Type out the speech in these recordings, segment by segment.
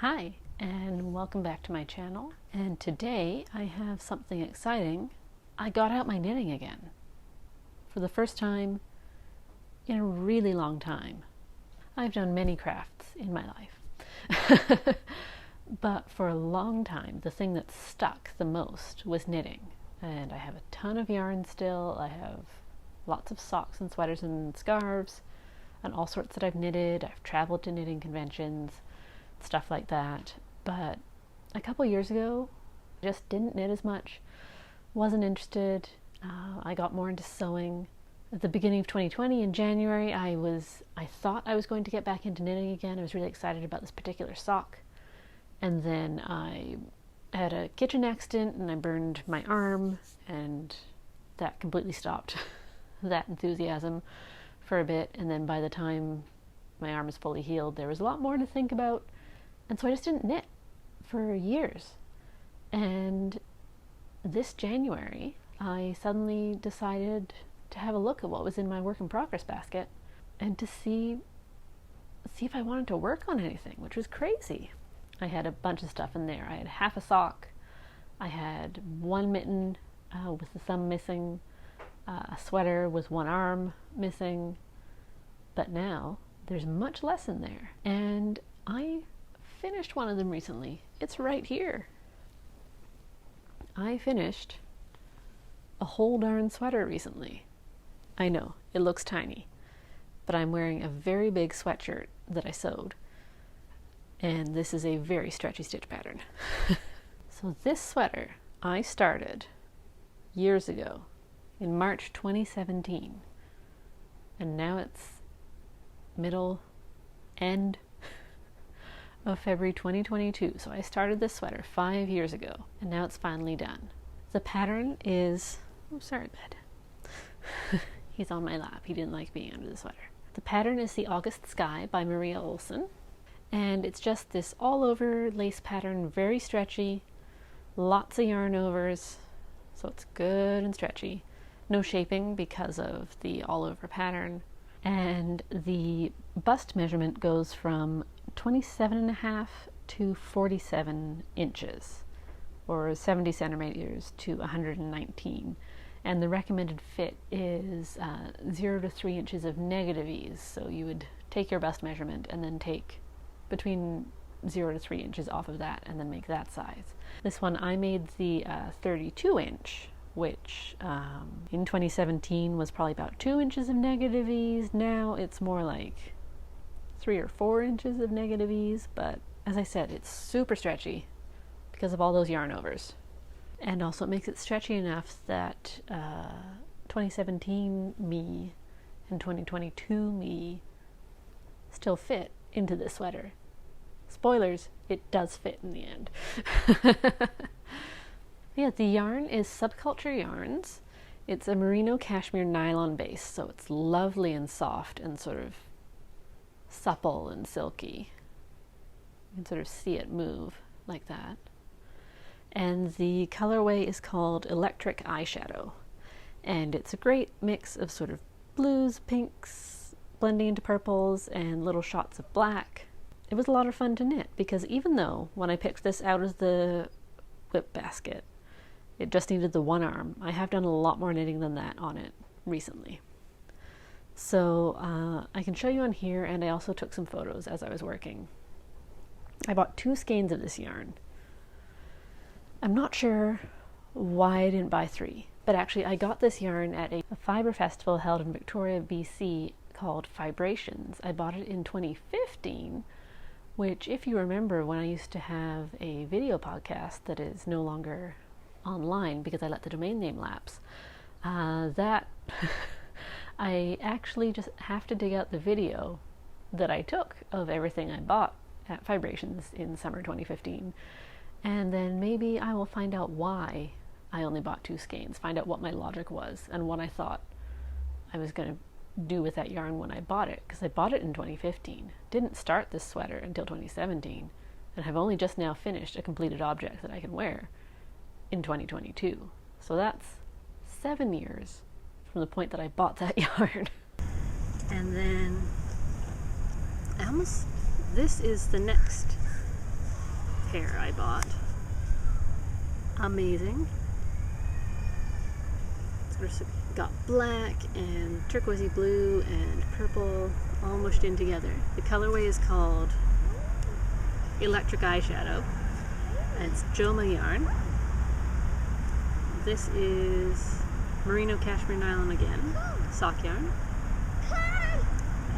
Hi, and welcome back to my channel. And today I have something exciting. I got out my knitting again. For the first time in a really long time. I've done many crafts in my life. But for a long time, the thing that stuck the most was knitting. And I have a ton of yarn still. I have lots of socks and sweaters and scarves and all sorts that I've knitted. I've traveled to knitting conventions, stuff like that. But a couple years ago, I just didn't knit as much, wasn't interested. I got more into sewing. At the beginning of 2020, in January, I thought I was going to get back into knitting again. I was really excited about this particular sock. And then I had a kitchen accident and I burned my arm, and that completely stopped that enthusiasm for a bit. And then by the time my arm is fully healed, there was a lot more to think about. And so I just didn't knit for years. And this January, I suddenly decided to have a look at what was in my work in progress basket and to see if I wanted to work on anything, which was crazy. I had a bunch of stuff in there. I had half a sock. I had one mitten with the thumb missing, a sweater with one arm missing. But now there's much less in there. And I finished one of them recently. It's right here. I finished a whole darn sweater recently. I know, it looks tiny, but I'm wearing a very big sweatshirt that I sewed. And this is a very stretchy stitch pattern. So this sweater I started years ago in March 2017. And now it's end of February 2022. So I started this sweater 5 years ago, and now it's finally done. The pattern is, oh sorry bed. He's on my lap. He didn't like being under the sweater. The pattern is the August Sky by Maria Olson. And it's just this all over lace pattern, very stretchy, lots of yarn overs, so it's good and stretchy. No shaping because of the all over pattern. And the bust measurement goes from 27.5 to 47 inches, or 70 centimeters to 119. And the recommended fit is 0 to 3 inches of negative ease. So you would take your bust measurement and then take between 0 to 3 inches off of that and then make that size. This one I made the 32 inch, which in 2017 was probably about 2 inches of negative ease. Now it's more like 3 or 4 inches of negative ease, but as I said, it's super stretchy because of all those yarn overs. And also it makes it stretchy enough that 2017 me and 2022 me still fit into this sweater. Spoilers, it does fit in the end. Yeah, the yarn is Subculture Yarns. It's a merino cashmere nylon base, so it's lovely and soft and sort of supple and silky. You can sort of see it move like that. And the colorway is called Electric Eyeshadow. And it's a great mix of sort of blues, pinks, blending into purples, and little shots of black. It was a lot of fun to knit because even though when I picked this out of the whip basket, it just needed the one arm, I have done a lot more knitting than that on it recently. So I can show you on here, and I also took some photos as I was working. I bought 2 skeins of this yarn. I'm not sure why I didn't buy 3, but actually I got this yarn at a fiber festival held in Victoria, BC called Vibrations. I bought it in 2015, which, if you remember, when I used to have a video podcast that is no longer online because I let the domain name lapse, that I actually just have to dig out the video that I took of everything I bought at Vibrations in summer 2015. And then maybe I will find out why I only bought 2 skeins, find out what my logic was and what I thought I was going to do with that yarn when I bought it, because I bought it in 2015. Didn't start this sweater until 2017, and have only just now finished a completed object that I can wear in 2022. So that's 7 years from the point that I bought that yarn. And then this is the next pair I bought. Amazing. It's got black and turquoisey blue and purple all mushed in together. The colorway is called Electric Eyeshadow, and it's Joma yarn. This is merino cashmere nylon again, sock yarn.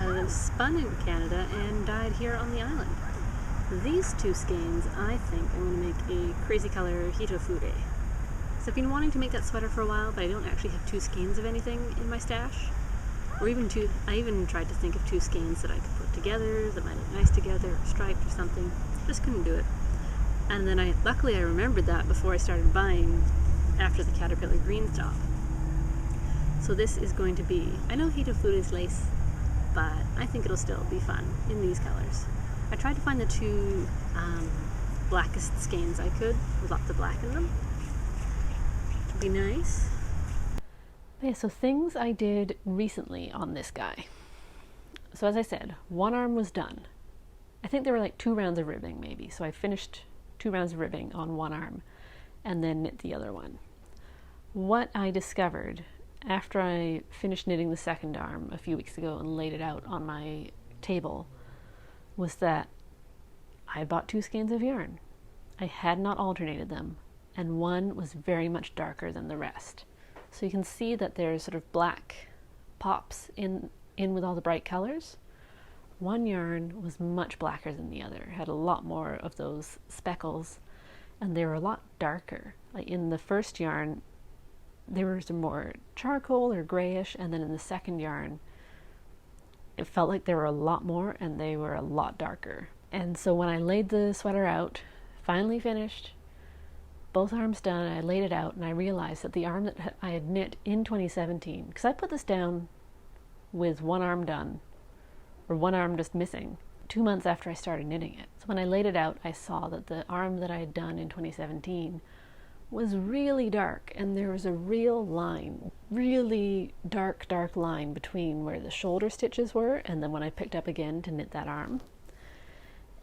It was spun in Canada and dyed here on the island. These two skeins, I think I'm going to make a crazy color Hitofure. So I've been wanting to make that sweater for a while, but I don't actually have two skeins of anything in my stash. Or even two, I even tried to think of two skeins that I could put together, that might look nice together, or striped or something. Just couldn't do it. And then luckily I remembered that before I started buying after the caterpillar green stop. So this is going to be, I know Hitofure's lace, but I think it'll still be fun in these colors. I tried to find the two blackest skeins I could with lots of black in them. It'd be nice. Yeah, so things I did recently on this guy. So as I said, one arm was done. I think there were like 2 rounds of ribbing maybe, so I finished 2 rounds of ribbing on one arm and then knit the other one. What I discovered after I finished knitting the second arm a few weeks ago and laid it out on my table was that I had bought 2 skeins of yarn. I had not alternated them, and one was very much darker than the rest. So you can see that there's sort of black pops in with all the bright colors. One yarn was much blacker than the other, had a lot more of those speckles, and they were a lot darker. Like in the first yarn, they were some more charcoal or grayish, and then in the second yarn, it felt like there were a lot more and they were a lot darker. And so when I laid the sweater out, finally finished, both arms done, I laid it out and I realized that the arm that I had knit in 2017, because I put this down with one arm done, or one arm just missing, 2 months after I started knitting it. So when I laid it out, I saw that the arm that I had done in 2017 was really dark, and there was a real line, really dark line between where the shoulder stitches were and then when I picked up again to knit that arm.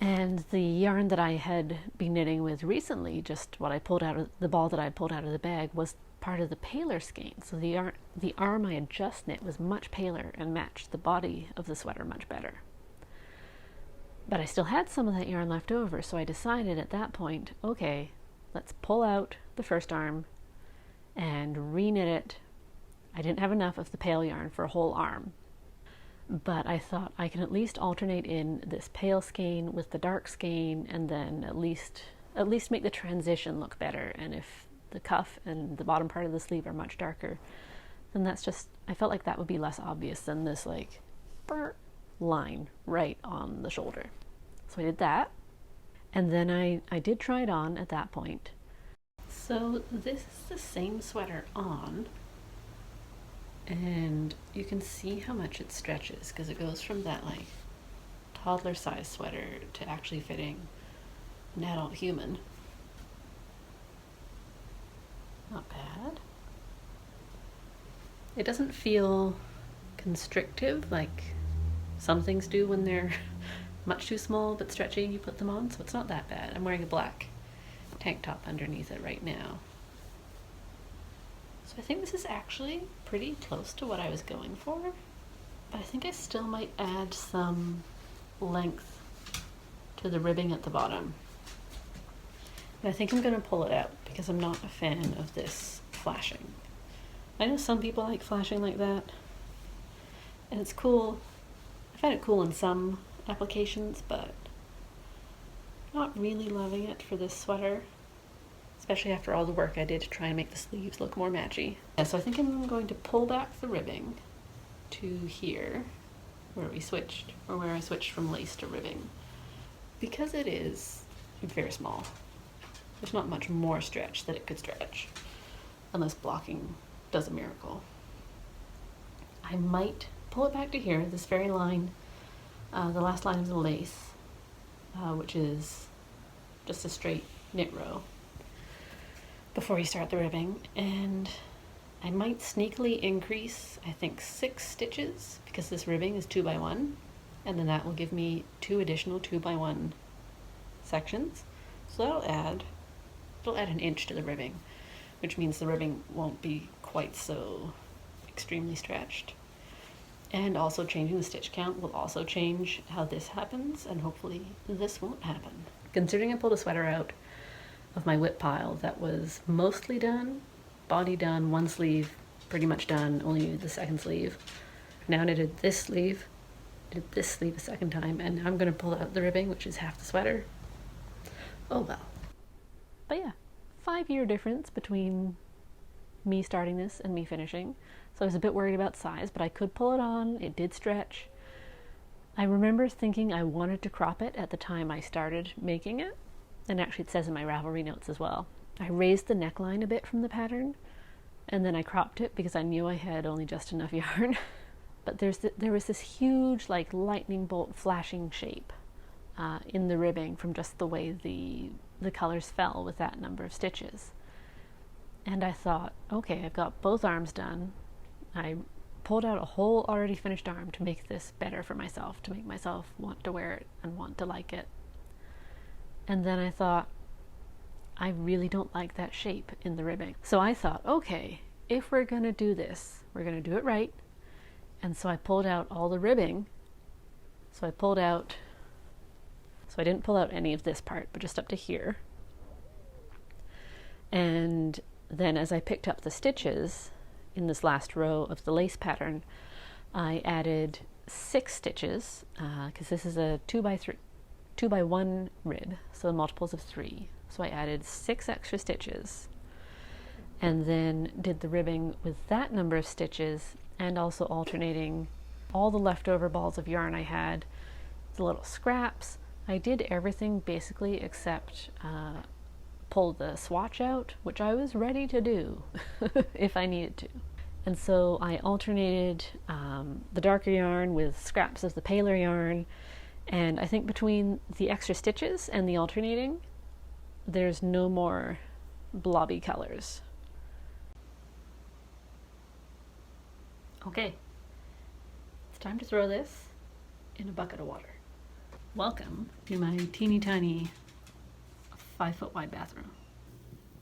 And the yarn that I had been knitting with recently, just what I pulled out of the ball that I pulled out of the bag, was part of the paler skein. So the arm I had just knit was much paler and matched the body of the sweater much better. But I still had some of that yarn left over, so I decided at that point, okay, let's pull out the first arm and re-knit it. I didn't have enough of the pale yarn for a whole arm, but I thought I can at least alternate in this pale skein with the dark skein, and then at least make the transition look better. And if the cuff and the bottom part of the sleeve are much darker, then that's just, I felt like that would be less obvious than this like line right on the shoulder. So I did that, and then I did try it on at that point. So this is the same sweater on, and you can see how much it stretches because it goes from that like toddler size sweater to actually fitting an adult human. Not bad. It doesn't feel constrictive like some things do when they're much too small but stretchy and you put them on, so it's not that bad. I'm wearing a black tank top underneath it right now. So I think this is actually pretty close to what I was going for, but I think I still might add some length to the ribbing at the bottom. And I think I'm going to pull it out because I'm not a fan of this flashing. I know some people like flashing like that, and it's cool. I find it cool in some applications, but not really loving it for this sweater, especially after all the work I did to try and make the sleeves look more matchy. Yeah, so I think I'm going to pull back the ribbing to here, where I switched from lace to ribbing, because it is very small. There's not much more stretch that it could stretch, unless blocking does a miracle. I might pull it back to here, this very line, the last line of the lace, which is just a straight knit row, before you start the ribbing, and I might sneakily increase, I think, 6 stitches, because this ribbing is 2x1, and then that will give me 2 additional 2x1 sections. So it'll add an inch to the ribbing, which means the ribbing won't be quite so extremely stretched. And also changing the stitch count will also change how this happens, and hopefully this won't happen. Considering I pulled a sweater out of my whip pile that was mostly done, body done, one sleeve pretty much done, only needed the second sleeve. Now I did this sleeve, did this sleeve a second time, and now I'm going to pull out the ribbing, which is half the sweater. Oh well. But yeah, 5-year difference between me starting this and me finishing. So I was a bit worried about size, but I could pull it on. It did stretch. I remember thinking I wanted to crop it at the time I started making it. And actually it says in my Ravelry notes as well. I raised the neckline a bit from the pattern, and then I cropped it because I knew I had only just enough yarn. But there was this huge, like, lightning bolt flashing shape in the ribbing from just the way the colors fell with that number of stitches. And I thought, okay, I've got both arms done. I pulled out a whole already finished arm to make this better for myself, to make myself want to wear it and want to like it. And then I thought, I really don't like that shape in the ribbing. So I thought, okay, if we're going to do this, we're going to do it right. And so I pulled out all the ribbing. So I didn't pull out any of this part, but just up to here. And then as I picked up the stitches in this last row of the lace pattern, I added 6 stitches, because this is a 2x1 rib, so multiples of 3. So I added 6 extra stitches, and then did the ribbing with that number of stitches, and also alternating all the leftover balls of yarn I had, the little scraps. I did everything basically except pull the swatch out, which I was ready to do if I needed to. And so I alternated the darker yarn with scraps of the paler yarn, and I think between the extra stitches and the alternating, there's no more blobby colors. Okay, it's time to throw this in a bucket of water. Welcome to my teeny tiny 5-foot wide bathroom.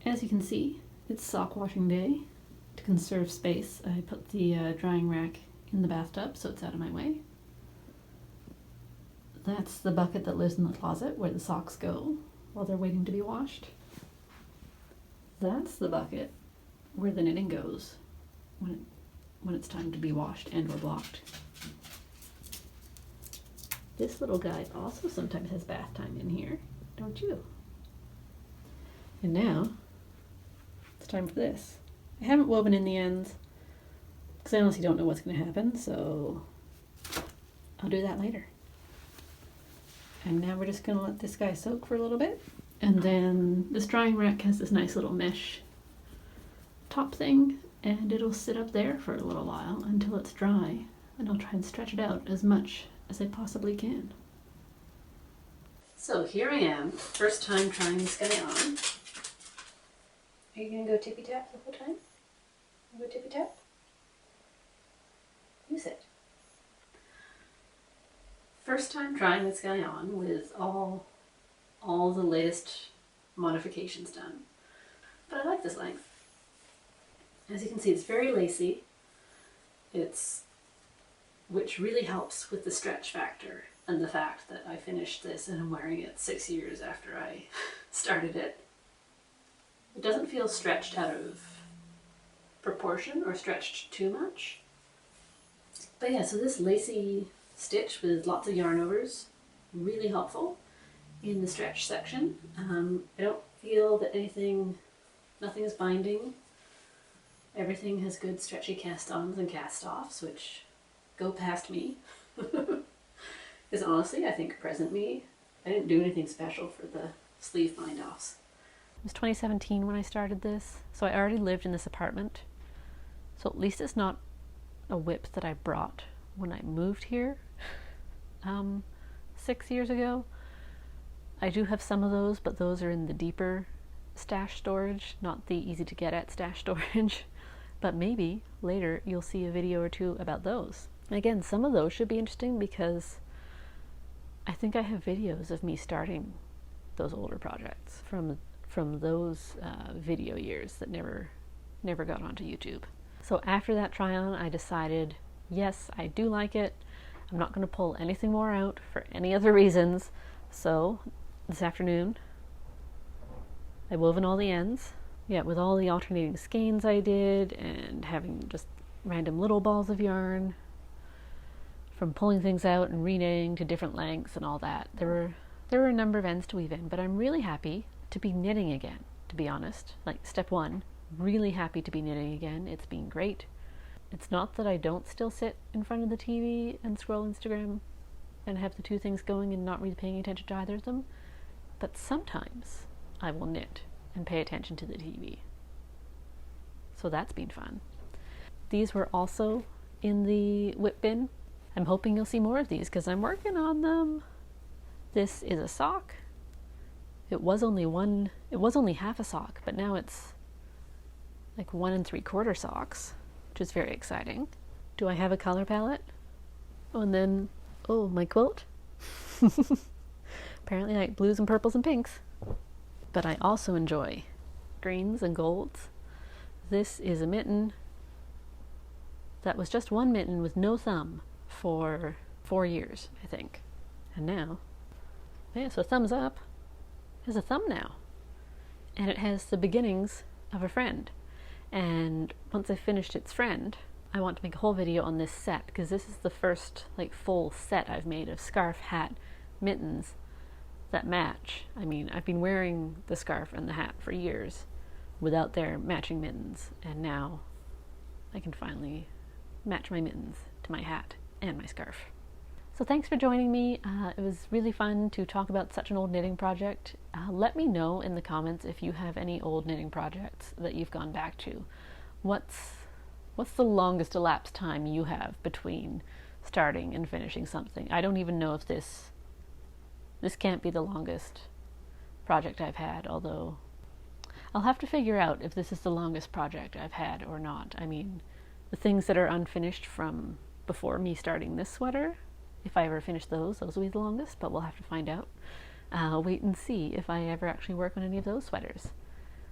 As you can see, it's sock washing day. To conserve space, I put the drying rack in the bathtub so it's out of my way. That's the bucket that lives in the closet where the socks go while they're waiting to be washed. That's the bucket where the knitting goes when it's time to be washed and or blocked. This little guy also sometimes has bath time in here, don't you? And now, it's time for this. I haven't woven in the ends, because I honestly don't know what's going to happen, so I'll do that later. And now we're just going to let this guy soak for a little bit. And then this drying rack has this nice little mesh top thing, and it'll sit up there for a little while until it's dry, and I'll try and stretch it out as much as I possibly can. So here I am, first time trying this guy on. Are you going to go tippy-tap the whole time? Go tippy-tap? You sit. First time trying this guy on with all the latest modifications done. But I like this length. As you can see, it's very lacy. Which really helps with the stretch factor and the fact that I finished this and I'm wearing it 6 years after I started it. It doesn't feel stretched out of proportion or stretched too much. But yeah, so this lacy stitch with lots of yarn overs, really helpful in the stretch section. I don't feel that nothing is binding. Everything has good stretchy cast-ons and cast-offs, which go past me. Because honestly, I think present me, I didn't do anything special for the sleeve bind-offs. It was 2017 when I started this, so I already lived in this apartment. So at least it's not a whip that I brought when I moved here 6 years ago. I do have some of those, but those are in the deeper stash storage, not the easy to get at stash storage. But maybe later you'll see a video or two about those. And again, some of those should be interesting because I think I have videos of me starting those older projects from those video years that never got onto YouTube. So after that try on, I decided, yes, I do like it. I'm not going to pull anything more out for any other reasons. So this afternoon, I wove in all the ends. Yeah, with all the alternating skeins I did, and having just random little balls of yarn, from pulling things out and reknitting to different lengths and all that. There were a number of ends to weave in, but I'm really happy to be knitting again, to be honest. Like step one, really happy to be knitting again. It's been great. It's not that I don't still sit in front of the TV and scroll Instagram and have the two things going and not really paying attention to either of them, but sometimes I will knit and pay attention to the TV. So that's been fun. These were also in the whip bin. I'm hoping you'll see more of these because I'm working on them. This is a sock. It was only half a sock, but now it's like 1 3/4 socks, which is very exciting. Do I have a color palette? Oh, and then, oh, my quilt. Apparently I like blues and purples and pinks. But I also enjoy greens and golds. This is a mitten that was just one mitten with no thumb for 4 years, I think. And now, yeah, so thumbs up. It has a thumb now. And it has the beginnings of a friend. And once I've finished its friend, I want to make a whole video on this set, because this is the first like full set I've made of scarf, hat, mittens that match. I mean, I've been wearing the scarf and the hat for years without their matching mittens, and now I can finally match my mittens to my hat and my scarf. So thanks for joining me. It was really fun to talk about such an old knitting project. Let me know in the comments if you have any old knitting projects that you've gone back to. What's the longest elapsed time you have between starting and finishing something? I don't even know if this can't be the longest project I've had, although I'll have to figure out if this is the longest project I've had or not. I mean, the things that are unfinished from before me starting this sweater, if I ever finish those will be the longest, but we'll have to find out. I'll wait and see if I ever actually work on any of those sweaters.